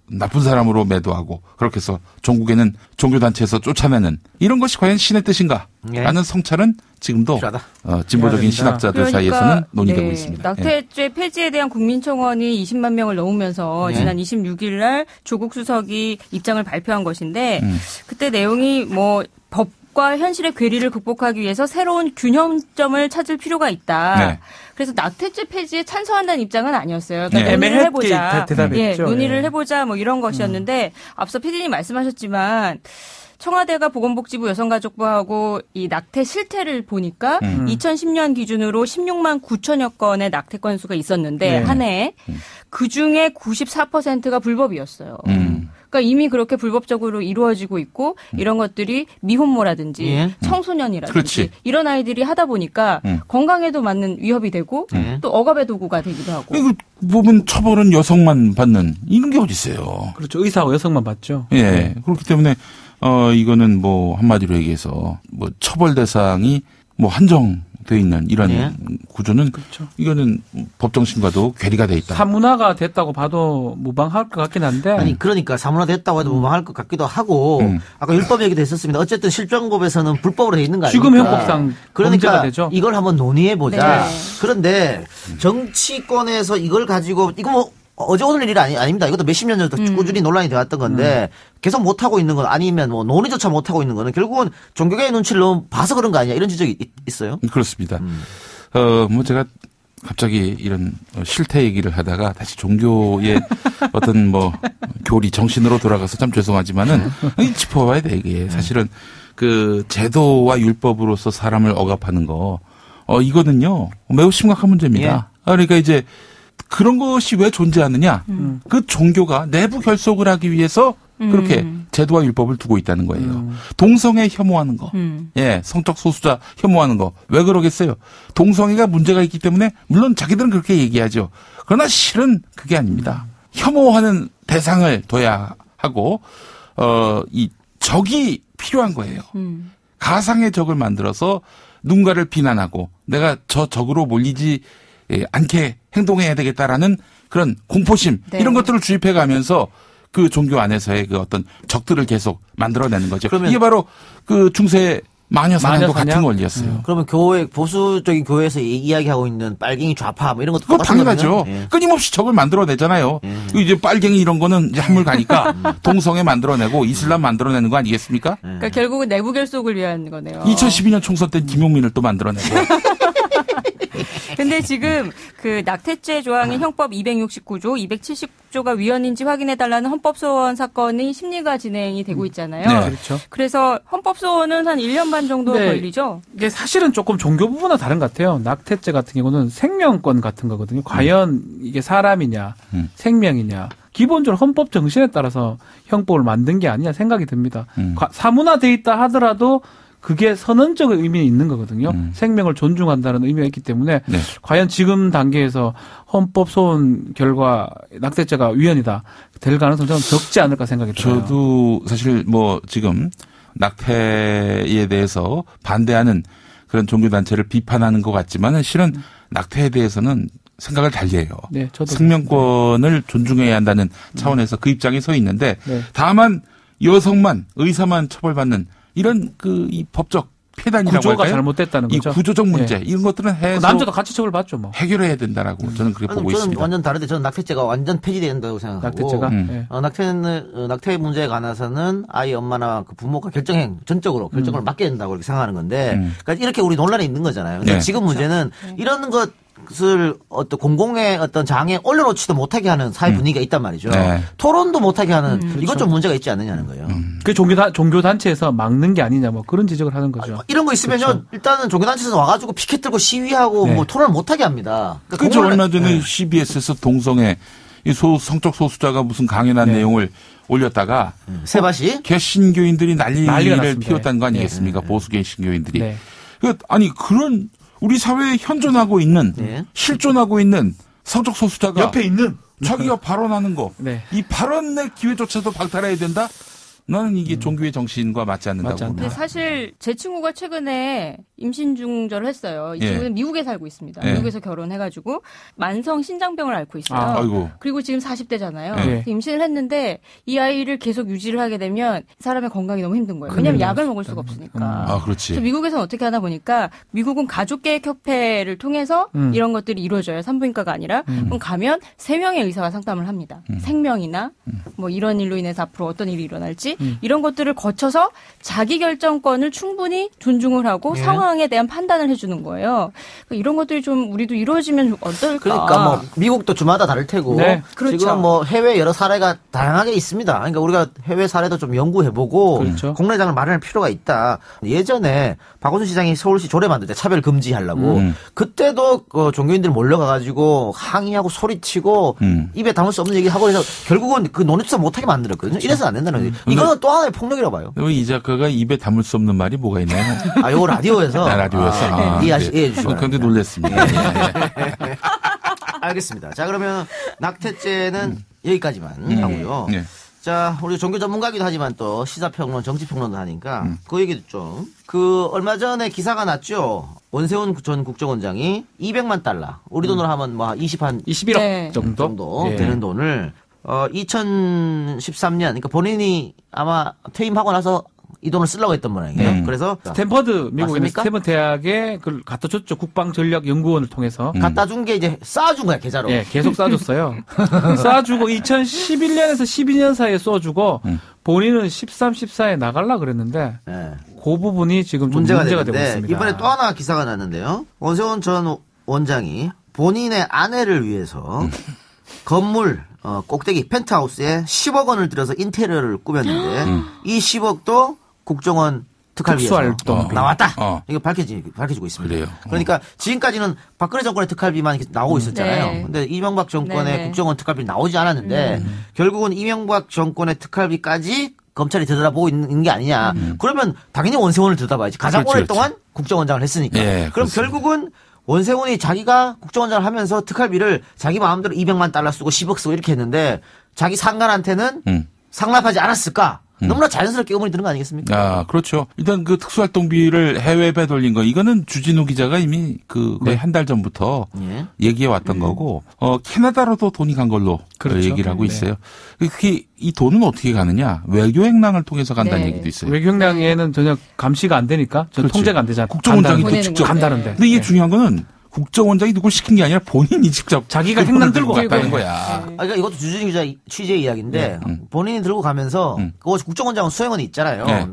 나쁜 사람으로 매도하고 그렇게 해서 종국에는 종교단체에서 쫓아내는 이런 것이 과연 신의 뜻인가? 라는 성찰은 지금도 필요하다. 진보적인 필요합니다. 신학자들 사이에서는 논의되고 네, 있습니다. 예. 낙태죄 폐지에 대한 국민청원이 20만 명을 넘으면서 네. 지난 26일 날 조국 수석이 입장을 발표한 것인데 그때 내용이 뭐 법과 현실의 괴리를 극복하기 위해서 새로운 균형점을 찾을 필요가 있다. 네. 그래서 낙태죄 폐지에 찬성한다는 입장은 아니었어요. 그러니까 네. 논의를 애매했게 해보자. 대답했죠. 예, 논의를 예. 해보자 뭐 이런 것이었는데 앞서 PD님 말씀하셨지만 청와대가 보건복지부 여성가족부하고 이 낙태 실태를 보니까 2010년 기준으로 16만 9천여 건의 낙태 건수가 있었는데 네. 한 해에 그중에 94%가 불법이었어요. 그러니까 이미 그렇게 불법적으로 이루어지고 있고 이런 것들이 미혼모라든지 예. 청소년이라든지 그렇지. 이런 아이들이 하다 보니까 건강에도 맞는 위협이 되고 또 억압의 도구가 되기도 하고. 이거 보면 처벌은 여성만 받는 이런 게 어디 있어요? 그렇죠. 의사와 여성만 받죠. 예. 그렇기 때문에 이거는 뭐 한마디로 얘기해서 뭐 처벌 대상이 뭐 한정돼 있는 이런 네. 구조는 그렇죠. 이거는 법정심과도 괴리가 돼 있다. 사문화가 됐다고 봐도 무방할 것 같긴 한데. 아니 그러니까 사문화 됐다고 해도 무방할 것 같기도 하고 아까 율법 얘기도 했었습니다. 어쨌든 실정법에서는 불법으로 돼 있는 거 아닙니까? 지금 형법상 그러니까 범죄가 되죠. 이걸 한번 논의해 보자. 네. 그런데 정치권에서 이걸 가지고 이거 뭐 어제 오늘 일이 아닙니다. 이것도 몇십 년 전부터 꾸준히 논란이 되었던 건데 계속 못 하고 있는 건 아니면 뭐 논의조차 못 하고 있는 거는 결국은 종교계의 눈치를 너무 봐서 그런 거 아니야? 이런 지적이 있어요. 그렇습니다. 뭐 제가 갑자기 이런 실태 얘기를 하다가 다시 종교의 어떤 뭐 교리 정신으로 돌아가서 참 죄송하지만은 짚어봐야 돼 이게 사실은 그 제도와 율법으로서 사람을 억압하는 거 이거는요 매우 심각한 문제입니다. 그러니까 이제 그런 것이 왜 존재하느냐? 그 종교가 내부 결속을 하기 위해서 그렇게 제도와 율법을 두고 있다는 거예요. 동성애 혐오하는 거, 예, 성적 소수자 혐오하는 거, 왜 그러겠어요? 동성애가 문제가 있기 때문에 물론 자기들은 그렇게 얘기하죠. 그러나 실은 그게 아닙니다. 혐오하는 대상을 둬야 하고, 이 적이 필요한 거예요. 가상의 적을 만들어서 누군가를 비난하고 내가 저 적으로 몰리지 않게 행동해야 되겠다라는 그런 공포심 네. 이런 것들을 주입해 가면서 그 종교 안에서의 그 어떤 적들을 계속 만들어내는 거죠. 이게 바로 그 중세 마녀 사냥도 같은 원리였어요. 그러면 교회 보수적인 교회에서 이야기하고 있는 빨갱이 좌파 뭐 이런 것도 그거 똑같은 당연하죠. 거거든요? 예. 끊임없이 적을 만들어내잖아요. 이제 빨갱이 이런 거는 이제 한물 가니까 동성애 만들어내고 이슬람 만들어내는 거 아니겠습니까? 그러니까 결국은 내부 결속을 위한 거네요. 2012년 총선 때 김용민을 또 만들어내고. 근데 지금 그 낙태죄 조항인 형법 269조, 270조가 위헌인지 확인해달라는 헌법소원 사건이 심리가 진행이 되고 있잖아요. 네. 그렇죠. 그래서 헌법소원은 한 1년 반 정도 네. 걸리죠? 이게 사실은 조금 종교 부분은 다른 것 같아요. 낙태죄 같은 경우는 생명권 같은 거거든요. 과연 이게 사람이냐, 생명이냐. 기본적으로 헌법 정신에 따라서 형법을 만든 게 아니냐 생각이 듭니다. 사문화돼 있다 하더라도 그게 선언적 의미는 있는 거거든요. 생명을 존중한다는 의미가 있기 때문에 네. 과연 지금 단계에서 헌법 소원 결과 낙태죄가 위헌이다 될 가능성은 저는 적지 않을까 생각이 들어요. 저도 사실 뭐 지금 낙태에 대해서 반대하는 그런 종교단체를 비판하는 것 같지만은 실은 낙태에 대해서는 생각을 달리해요. 네, 저도 생명권을 존중해야 한다는 차원에서 그 입장에 서 있는데 네. 다만 여성만 의사만 처벌받는 이런 그 이 법적 폐단이라고 구조가 할까요? 잘못됐다는 이 거죠. 구조적 문제 네. 이런 것들은 해서 남자도 같이 처벌받죠, 뭐. 해결해야 된다라고 저는 그렇게 보고 저는 있습니다. 완전 다른데 저는 낙태죄가 완전 폐지돼야 된다고 생각하고 낙태죄가. 네. 낙태 문제에 관해서는 아이 엄마나 그 부모가 전적으로 결정을 맡겨야 된다고 이렇게 생각하는 건데 그러니까 이렇게 우리 논란이 있는 거잖아요. 근데 네. 지금 문제는 이런 것을 어떤 공공의 어떤 장에 올려놓지도 못하게 하는 사회 분위기가 있단 말이죠. 네. 토론도 못하게 하는 이것 좀 문제가 있지 않느냐는 거예요. 그 종교 단체에서 막는 게 아니냐, 뭐 그런 지적을 하는 거죠. 이런 거 있으면요, 그렇죠. 일단은 종교단체에서 와가지고 피켓 들고 시위하고 네. 뭐 토론을 못하게 합니다. 그러니까 그죠. 공론을- 얼마 전에 CBS에서 동성애 이 성적 소수자가 무슨 강연한 네. 내용을 올렸다가 세바시 개신교인들이 난리가 난리를 났습니다. 피웠다는 거 아니겠습니까? 보수 개신교인들이. 네. 아니 그런 우리 사회에 현존하고 있는 네. 실존하고 있는 성적 소수자가 옆에 있는 자기가 발언하는 거, 네. 이 발언의 기회조차도 박탈해야 된다? 나는 이게 종교의 정신과 맞지 않는다고 맞지 않다. 근데 봅니다. 사실 제 친구가 최근에 임신 중절을 했어요. 이 예. 친구는 미국에 살고 있습니다. 예. 미국에서 결혼해가지고 만성 신장병을 앓고 있어요. 아이고. 그리고 지금 40대잖아요. 예. 임신을 했는데 이 아이를 계속 유지를 하게 되면 사람의 건강이 너무 힘든 거예요. 큰일 왜냐하면 날 약을 수 먹을 수가 있다는 없으니까. 아, 그렇지. 그래서 미국에서는 어떻게 하나 보니까 미국은 가족계획협회를 통해서 이런 것들이 이루어져요. 산부인과가 아니라. 그럼 가면 3명의 의사가 상담을 합니다. 생명이나 뭐 이런 일로 인해서 앞으로 어떤 일이 일어날지 이런 것들을 거쳐서 자기 결정권을 충분히 존중을 하고 예. 상황에 대한 판단을 해주는 거예요. 그러니까 이런 것들이 좀 우리도 이루어지면 어떨까. 그러니까 뭐 미국도 주마다 다를 테고 네, 그렇죠. 지금 뭐 해외 여러 사례가 다양하게 있습니다. 그러니까 우리가 해외 사례도 좀 연구해보고 그렇죠. 공론장을 마련할 필요가 있다. 예전에 박원순 시장이 서울시 조례 만들 때 차별 금지하려고 그때도 그 종교인들 몰려가가지고 항의하고 소리치고 입에 담을 수 없는 얘기 하고 해서 결국은 그 논의조차 못하게 만들었거든요. 이래서 안 된다는 거죠. 이거는 또 하나의 폭력이라고 봐요. 이 작가가 입에 담을 수 없는 말이 뭐가 있나요? 아, 요거 라디오에서. 라디오에서. 아, 이해하시, 네. 이해해 주시기 굉장히 바랍니다. 놀랐습니다. 알겠습니다. 자, 그러면 낙태죄는 여기까지만 하고요. 네. 자, 우리 종교 전문가이기도 하지만 또 시사평론, 정치평론도 하니까 그 얘기도 좀. 그 얼마 전에 기사가 났죠. 원세훈 전 국정원장이 200만 달러. 우리 돈으로 하면 뭐 21억 네. 정도 예. 되는 돈을 2013년 그러니까 본인이 아마 퇴임하고 나서 이 돈을 쓰려고 했던 모양이에요. 그래서 스탠퍼드 미국에 있는 맞습니까? 스탠퍼드 대학에 그걸 갖다 줬죠. 국방전략연구원을 통해서. 갖다 준 게 이제 쌓아준 거야 계좌로. 예, 계속 쏴줬어요. 쏴주고 2011년에서 12년 사이에 쏘주고 본인은 13, 14에 나가려고 그랬는데 네. 그 부분이 지금 좀 문제가 문제가 되고 되는데 있습니다. 이번에 또 하나 기사가 났는데요. 원세훈 전 원장이 본인의 아내를 위해서 건물 꼭대기 펜트하우스에 10억 원을 들여서 인테리어를 꾸몄는데 이 10억도 국정원 특활비에서 특수활동 나왔다. 이거 밝혀지고 있습니다. 그래요. 그러니까 지금까지는 박근혜 정권의 특활비만 이렇게 나오고 있었잖아요. 네. 근데 이명박 정권의 네네. 국정원 특활비 나오지 않았는데 결국은 이명박 정권의 특활비까지 검찰이 들여다보고 있는 게 아니냐. 그러면 당연히 원세훈을 들여다봐야지. 가장 그렇죠, 오랫동안 국정원장을 했으니까. 예, 그럼 그렇습니다. 결국은 원세훈이 자기가 국정원장을 하면서 특활비를 자기 마음대로 200만 달러 쓰고 10억 쓰고 이렇게 했는데 자기 상관한테는 상납하지 않았을까? 너무나 자연스럽게 의문이 드는 거 아니겠습니까? 아, 그렇죠. 일단 그 특수활동비를 해외 배돌린 거, 이거는 주진우 기자가 이미 거의 한 달 전부터 예. 얘기해 왔던 거고, 캐나다로도 돈이 간 걸로 그렇죠. 얘기를 하고 네. 있어요. 그게 이 돈은 어떻게 가느냐? 외교 행랑을 통해서 간다는 네. 얘기도 있어요. 외교행랑에는 전혀 감시가 안 되니까 저 그렇죠. 통제가 안 되잖아요. 국정원장이 또 보내는 직접 거죠. 간다는데. 근데 이게 네. 중요한 거는 국정원장이 누굴 시킨 게 아니라 본인이 직접 자기가 그 행랑 돈을 들고 갔다는 갔고. 거야. 그러니까 이것도 주진우 기자 취재 이야기인데 본인이 들고 가면서 그거 국정원장은 수행원이 있잖아요. 네.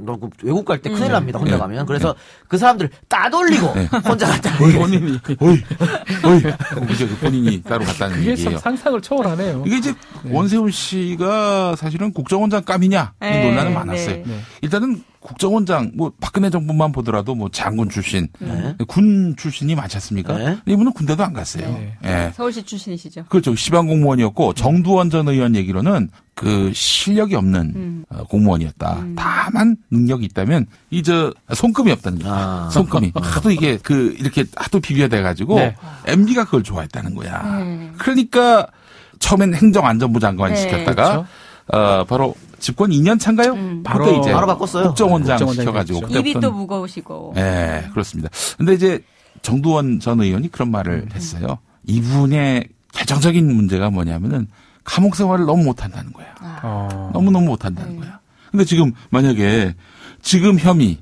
외국 갈 때 큰일 납니다. 혼자 네. 가면. 그래서 그 사람들 따돌리고 혼자 갔다. 본인이 어이, 이제 그 본인이 따로 갔다는 그게 얘기예요. 상상을 초월하네요. 이게 이제 원세훈 씨가 사실은 국정원장 감이냐 이 네, 논란은 많았어요. 네. 네. 일단은 국정원장 뭐 박근혜 정부만 보더라도 뭐 장군 출신, 네. 군 출신이 많지 않습니까? 네. 근데 이분은 군대도 안 갔어요. 네. 예. 서울시 출신이시죠. 그렇죠. 시방 공무원이었고 정두원 전 의원 얘기로는 그 실력이 없는 공무원이었다. 다만 능력이 있다면 이제 손금이 없다는 거야. 아. 손금이 하도 이게 이렇게 하도 비벼대 가지고 네. MB가 그걸 좋아했다는 거야. 그러니까 처음엔 행정안전부 장관 네. 시켰다가 바로 집권 2년 차인가요? 바로- 그때 이제 바로 바꿨어요. 국정원장 국정원장이 시켜가지고 됐죠. 입이 그때부터는- 또 무거우시고. 네, 그렇습니다. 근데 이제 정두원 전 의원이 그런 말을 했어요. 이분의 결정적인 문제가 뭐냐면은 감옥 생활을 너무 못한다는 거야. 너무너무 못한다는 거야. 근데 지금 만약에 지금 혐의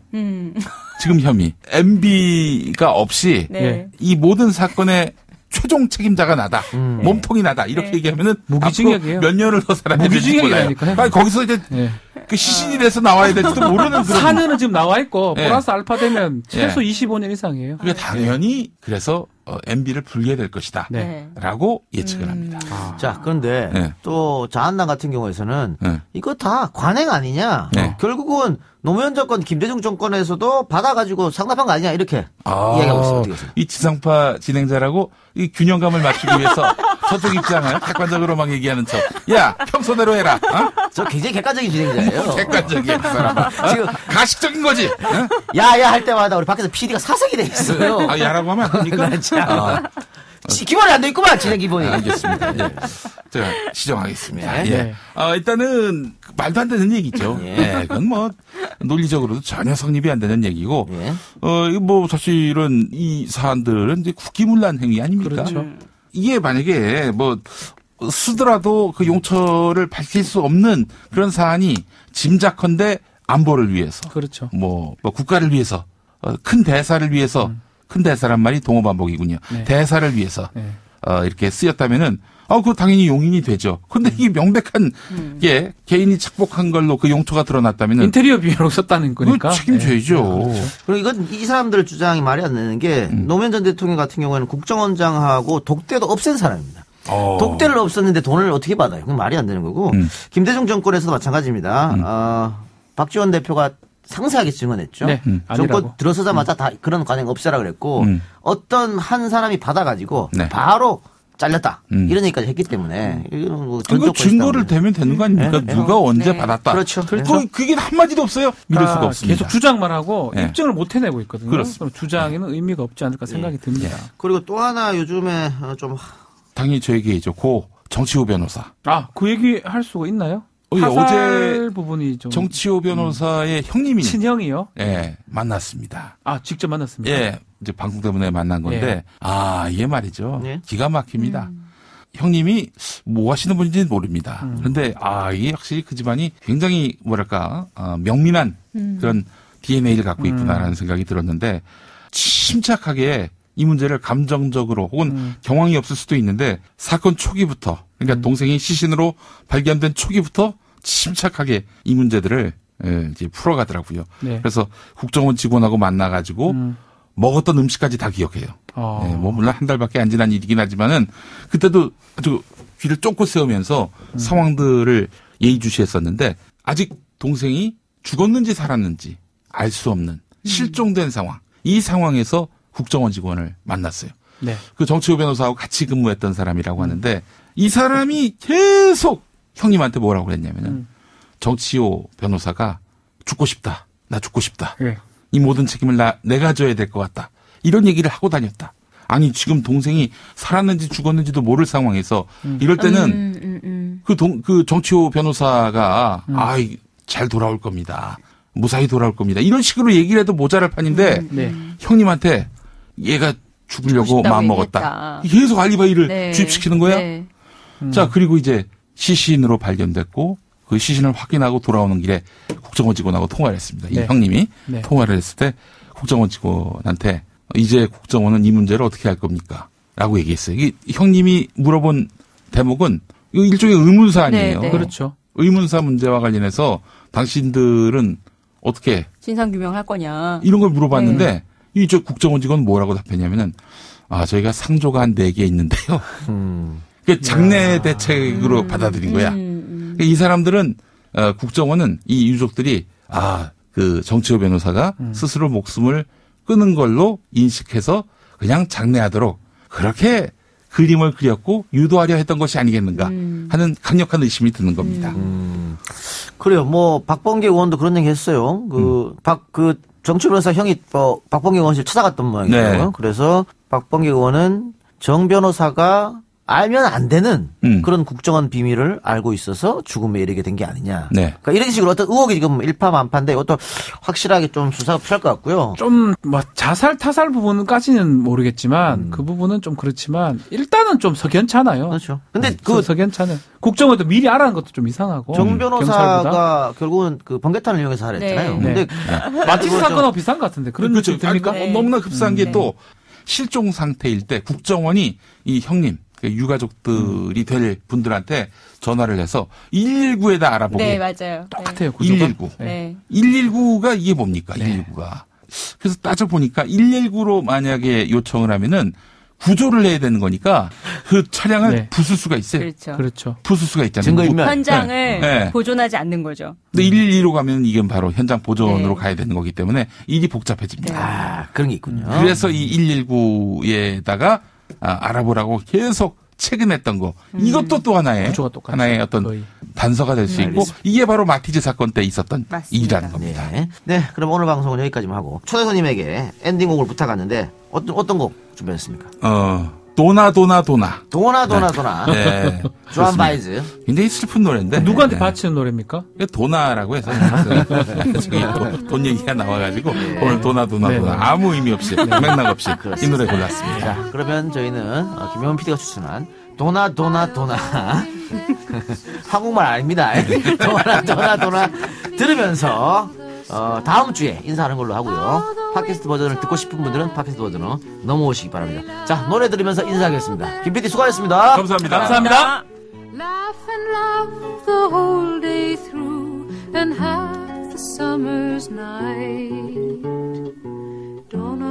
MB가 없이 네. 이 모든 사건의 최종 책임자가 나다. 몸통이 나다. 이렇게 네. 얘기하면은 무기징역이에요. 앞으로 몇 년을 더 살아야 될지 몰라요. 무기징역이라니까요. 아니, 거기서 이제 네. 그 시신이 돼서 나와야 될지도 모르는 그런. 사는은 지금 나와 있고 예. 플러스 알파 되면 최소 예. 25년 이상이에요. 그게 당연히 그래서 MB를 불리해야 될 것이다. 네. 라고 예측을 합니다. 자, 그런데 네. 또 자한당 같은 경우에서는 네. 이거 다 관행 아니냐. 네. 결국은 노무현 정권, 김대중 정권에서도 받아가지고 상납한 거 아니냐 이렇게 이야기하고 있어요. 어떻게 보세요? 이 지상파 진행자라고 이 균형감을 맞추기 위해서 저쪽 입장을 객관적으로 막 얘기하는 척. 야, 평소대로 해라. 어? 저 굉장히 객관적인 진행자예요. 객관적이야, 그 사람아. 지금 가식적인 거지. 어? 야야 할 때마다 우리 밖에서 PD가 사색이 돼 있어요. 아, 야라고 하면 안 됩니까? 나 참. 기본이 안 돼 있구만 진행 기본이. 알겠습니다. 예. 제가 시정하겠습니다. 네. 예. 일단은 말도 안 되는 얘기죠. 예. 예. 그건 뭐 논리적으로도 전혀 성립이 안 되는 얘기고, 예. 이거 뭐 사실은 이 사안들은 이제 국기문란 행위 아닙니까? 그렇죠. 이게 만약에 뭐 쓰더라도 그 용처를 밝힐 수 없는 그런 사안이 짐작컨대 안보를 위해서, 그렇죠. 뭐 국가를 위해서, 큰 대사를 위해서, 큰 대사란 말이 동어 반복이군요. 네. 대사를 위해서 네. 이렇게 쓰였다면은 그거 당연히 용인이 되죠. 근데 이게 명백한 게 개인이 착복한 걸로 그 용처가 드러났다면은 인테리어 비용으로 썼다는 거니까. 그거 책임져야죠. 네. 그리고 이건 이 사람들 주장이 말이 안 되는 게 노무현 전 대통령 같은 경우에는 국정원장하고 독대도 없앤 사람입니다. 독대를 없었는데 돈을 어떻게 받아요? 그건 말이 안 되는 거고 김대중 정권에서도 마찬가지입니다. 박지원 대표가 상세하게 증언했죠. 네, 정권 아니라고. 들어서자마자 다 그런 관행 없애라 그랬고 어떤 한 사람이 받아가지고 네. 바로 잘렸다 이런 얘기까지 했기 때문에 이건 뭐 이거 전적 증거를 것이다. 대면 되는 거 아닙니까? 네, 누가 언제 네. 받았다. 그렇죠. 그게 한마디도 없어요. 믿을 수가 없습니다. 계속 주장만 하고 네. 입증을 못 해내고 있거든요. 그렇습니다. 그럼 주장에는 의미가 없지 않을까 생각이 듭니다. 그리고 또 하나 요즘에 좀 당연히 저 얘기죠. 고 정치호 변호사. 그 얘기 할 수가 있나요? 어제 화살 부분이 좀 정치호 변호사의 형님이 친형이요? 만났습니다. 직접 만났습니다. 예, 이제 방송 때문에 만난 건데, 이게 말이죠. 예. 기가 막힙니다. 형님이 뭐 하시는 분인지는 모릅니다. 그런데, 이게 확실히 그 집안이 굉장히 뭐랄까, 명민한 그런 DNA를 갖고 있구나라는 생각이 들었는데, 침착하게 이 문제를 감정적으로 혹은 경황이 없을 수도 있는데, 사건 초기부터, 그러니까 동생이 시신으로 발견된 초기부터 침착하게 이 문제들을 이제 풀어가더라고요. 네. 그래서 국정원 직원하고 만나가지고 먹었던 음식까지 다 기억해요. 네, 뭐 물론 한 달밖에 안 지난 일이긴 하지만은 그때도 아주 귀를 쫑긋 세우면서 상황들을 예의주시했었는데 아직 동생이 죽었는지 살았는지 알 수 없는 실종된 상황. 이 상황에서 국정원 직원을 만났어요. 네. 그 정치호 변호사하고 같이 근무했던 사람이라고 하는데 이 사람이 계속 형님한테 뭐라고 그랬냐면은 정치호 변호사가 죽고 싶다. 나 죽고 싶다. 네. 이 모든 책임을 내가 져야 될 것 같다. 이런 얘기를 하고 다녔다. 아니 지금 동생이 살았는지 죽었는지도 모를 상황에서 이럴 때는 그 정치호 변호사가 잘 돌아올 겁니다. 무사히 돌아올 겁니다. 이런 식으로 얘기를 해도 모자랄 판인데 네. 형님한테 얘가 죽으려고 마음먹었다. 계속 알리바이를 네. 주입시키는 거야. 네. 자 그리고 이제 시신으로 발견됐고 그 시신을 확인하고 돌아오는 길에 국정원 직원하고 통화를 했습니다. 이 네. 형님이 네. 통화를 했을 때 국정원 직원한테 이제 국정원은 이 문제를 어떻게 할 겁니까? 라고 얘기했어요. 이 형님이 물어본 대목은 이거 일종의 의문사 아니에요. 네, 네. 그렇죠. 의문사 문제와 관련해서 당신들은 어떻게 진상규명할 거냐. 이런 걸 물어봤는데 이 저 국정원 직원은 뭐라고 답했냐면은 저희가 상조가 한 4개 있는데요. 그 장례 대책으로 받아들인 거야. 이 사람들은 국정원은 이 유족들이 그 정치호 변호사가 스스로 목숨을 끊은 걸로 인식해서 그냥 장례하도록 그렇게 그림을 그렸고 유도하려 했던 것이 아니겠는가 하는 강력한 의심이 드는 겁니다. 그래요. 뭐 박범계 의원도 그런 얘기 했어요. 그 정치호 변호사 형이 박범계 의원실 찾아갔던 모양이에요. 네. 그래서 박범계 의원은 정 변호사가 알면 안 되는 그런 국정원 비밀을 알고 있어서 죽음에 이르게 된 게 아니냐. 네. 그러니까 이런 식으로 어떤 의혹이 지금 일파만파인데 이것도 확실하게 좀 수사가 필요할 것 같고요. 좀 뭐 자살 타살 부분까지는 모르겠지만 그 부분은 좀 그렇지만 일단은 좀 석연찮아요. 그렇죠. 근데 석연찮아요. 국정원도 미리 알아는 것도 좀 이상하고. 정 변호사가 경찰보다. 결국은 그 번개탄을 이용해서 살했잖아요. 네. 근데 마티즈 사건하고 비슷한 것 같은데 그런 그렇죠. 느낌 듭니까? 네. 너무나 흡사한 게 또 실종 상태일 때 국정원이 이 형님 유가족들이 될 분들한테 전화를 해서 119에다 알아보게. 네, 맞아요. 똑같아요. 구조가. 119. 네. 119가 이게 뭡니까? 네. 119가. 그래서 따져보니까 119로 만약에 요청을 하면은 구조를 해야 되는 거니까 그 차량을 네. 부술 수가 있어요. 그렇죠. 그렇죠. 부술 수가 있잖아요. 증거인멸. 현장을 네. 보존하지 않는 거죠. 근데 112로 가면 이게 바로 현장 보존으로 네. 가야 되는 거기 때문에 일이 복잡해집니다. 그런 게 있군요. 그래서 이 119에다가 알아보라고 계속 체근했던 거. 이것도 또 하나의 구조가 똑같죠. 하나의 어떤 거의. 단서가 될 수 있고 이게 바로 마티즈 사건 때 있었던 맞습니다. 일이라는 겁니다. 네. 네, 그럼 오늘 방송은 여기까지만 하고 초대 손님에게 엔딩곡을 부탁하는데 어떤 곡 준비했습니까? 도나. 도나. 네. 조한 바이즈. 굉장히 슬픈 노래인데. 누구한테 네. 바치는 노래입니까? 도나라고 해서 저기 돈 얘기가 나와가지고 오늘 도나 네. 아무 의미 없이 맥락 없이 이 노래 골랐습니다. 자, 그러면 저희는 김영훈 PD가 추천한 도나. 한국말 아닙니다. 도나 들으면서 다음 주에 인사하는 걸로 하고요. 팟캐스트 버전을 듣고 싶은 분들은 팟캐스트 버전으로 넘어오시기 바랍니다. 자, 노래 들으면서 인사하겠습니다. 김 PD 수고하셨습니다. 감사합니다. 감사합니다. Laugh and laugh the whole day through and half the summer's night. Donna.